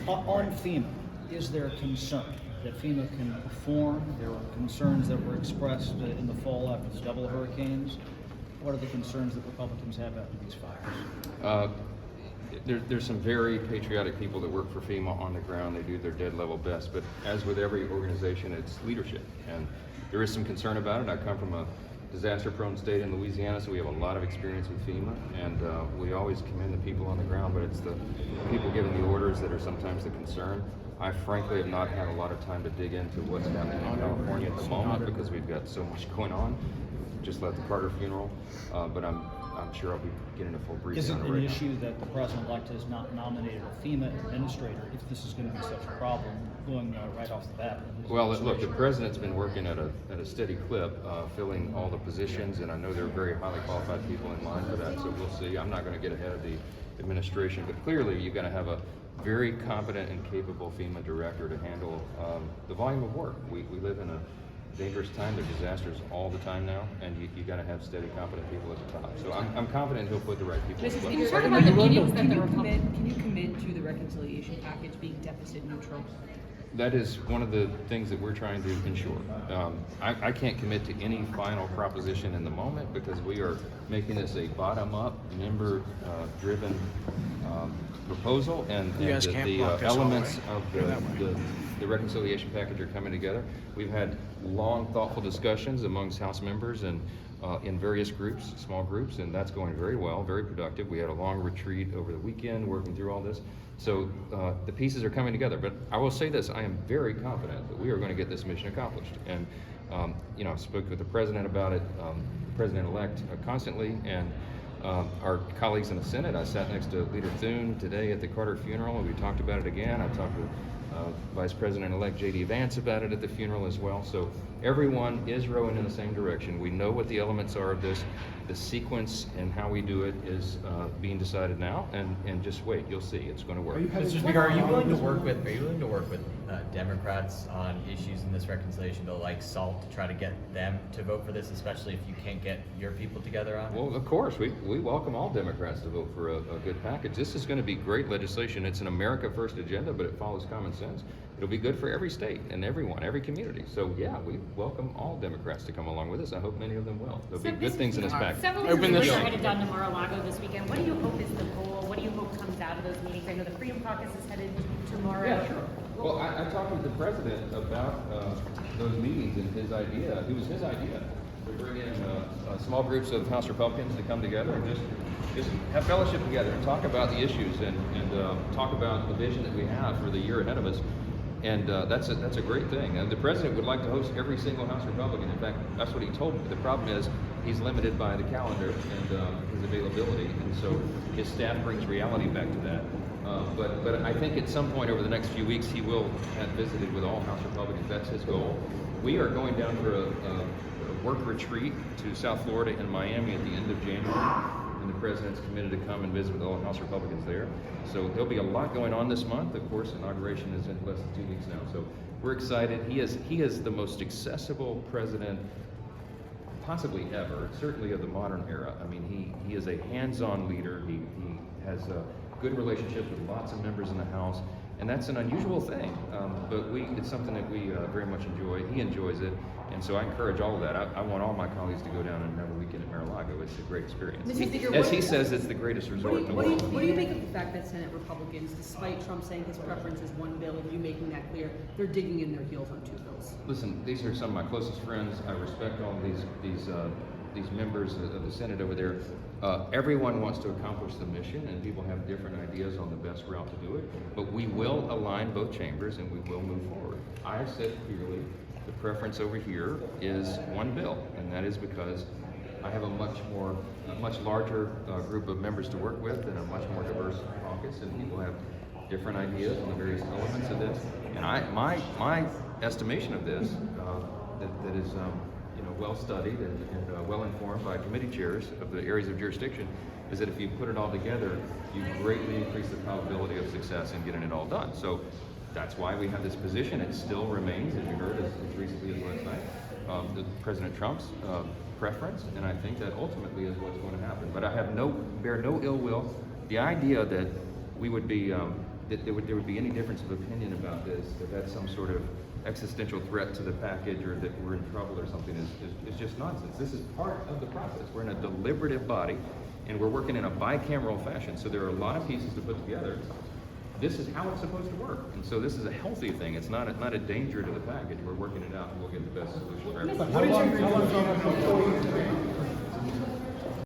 On FEMA, is there concern that FEMA can perform? There were concerns that were expressed in the fall after the double hurricanes. What are the concerns that Republicans have after these fires? There's some very patriotic people that work for FEMA on the ground. They do their dead level best, but as with every organization, it's leadership, and there is some concern about it. I come from a disaster-prone state in Louisiana, so we have a lot of experience with FEMA, and we always commend the people on the ground, but it's the people giving the orders that are sometimes the concern. I frankly have not had a lot of time to dig into what's happening in California at the moment because we've got so much going on. Just left the Carter funeral, but I'm sure I'll be getting a full brief. Is it on an right issue now. that the president-elect has not nominated a FEMA administrator if this is going to be such a problem going right off the bat? Well, look, the president's been working at a steady clip, filling all the positions, and I know there are very highly qualified people in line for that, so we'll see. I'm not going to get ahead of the administration, but clearly you've got to have a very competent and capable FEMA director to handle the volume of work. We live in a dangerous time. There are disasters all the time now, and you got to have steady, competent people at the top. So I'm confident he'll put the right people. Mrs. in Speaker, place. about the meetings that the can you commit to the reconciliation package being deficit neutral? That is one of the things that we're trying to ensure. I can't commit to any final proposition in the moment because we are making this a bottom-up, member-driven proposal, and the elements of the reconciliation package are coming together. We've had long, thoughtful discussions amongst House members and in various groups, small groups, and that's going very well, very productive. We had a long retreat over the weekend working through all this. So the pieces are coming together, but I will say this, I am very confident that we are going to get this mission accomplished. And I spoke with the president about it, president-elect constantly, and our colleagues in the Senate. I sat next to Leader Thune today at the Carter funeral, and we talked about it again. I talked to Vice President-elect J.D. Vance about it at the funeral as well. So everyone is rowing in the same direction. We know what the elements are of this. The sequence and how we do it is being decided now, and just wait, you'll see, it's going to work. Mr. Speaker, are you willing to work with Democrats on issues in this reconciliation bill like SALT to try to get them to vote for this, especially if you can't get your people together on it? Well, of course, we welcome all Democrats to vote for a good package. This is going to be great legislation. It's an America First agenda, but it follows common sense. It'll be good for every state and everyone, every community. So yeah, we welcome all Democrats to come along with us. I hope many of them will. There'll be good things in this package. Several members are headed down to Mar-a-Lago this weekend. What do you hope is the goal? What do you hope comes out of those meetings? I know the Freedom Caucus is headed tomorrow. Yeah, sure. Well, I talked with the president about those meetings and his idea. It was his idea to bring in small groups of House Republicans to come together and just have fellowship together and talk about the issues and talk about the vision that we have for the year ahead of us. And that's a great thing. And the president would like to host every single House Republican. In fact, that's what he told me. The problem is he's limited by the calendar and his availability, and so his staff brings reality back to that. But I think at some point over the next few weeks he will have visited with all House Republicans. That's his goal. We are going down for a work retreat to South Florida and Miami at the end of January. And the president's committed to come and visit with all House Republicans there. So there'll be a lot going on this month. Of course, inauguration is in less than 2 weeks now. So we're excited. He is the most accessible president possibly ever, certainly of the modern era. I mean, he is a hands-on leader. He has a good relationship with lots of members in the House, and that's an unusual thing. But it's something that we very much enjoy. He enjoys it. And so I encourage all of that. I want all my colleagues to go down and have a weekend at Mar-a-Lago. It's a great experience. As he says, it's the greatest resort in the world. What do you make of the fact that Senate Republicans, despite Trump saying his preference is one bill and you making that clear, they're digging in their heels on 2 bills? Listen, these are some of my closest friends. I respect all these members of the Senate over there. Everyone wants to accomplish the mission, and people have different ideas on the best route to do it. But we will align both chambers, and we will move forward. I have said clearly the preference over here is one bill, and that is because I have a much larger group of members to work with and a much more diverse caucus, and people have different ideas on the various elements of this. And my estimation of this, that is well studied and well informed by committee chairs of the areas of jurisdiction, is that if you put it all together, you greatly increase the probability of success in getting it all done. So that's why we have this position. It still remains, as you heard as recently as last night, President Trump's preference, and I think that ultimately is what's going to happen. But I have bear no ill will. The idea that we would be that there would be any difference of opinion about this, that that's some sort of existential threat to the package or that we're in trouble or something is just nonsense. This is part of the process. We're in a deliberative body and we're working in a bicameral fashion. So there are a lot of pieces to put together. This is how it's supposed to work. And so this is a healthy thing. It's not a danger to the package. We're working it out and we'll get the best solution for everybody. How long before you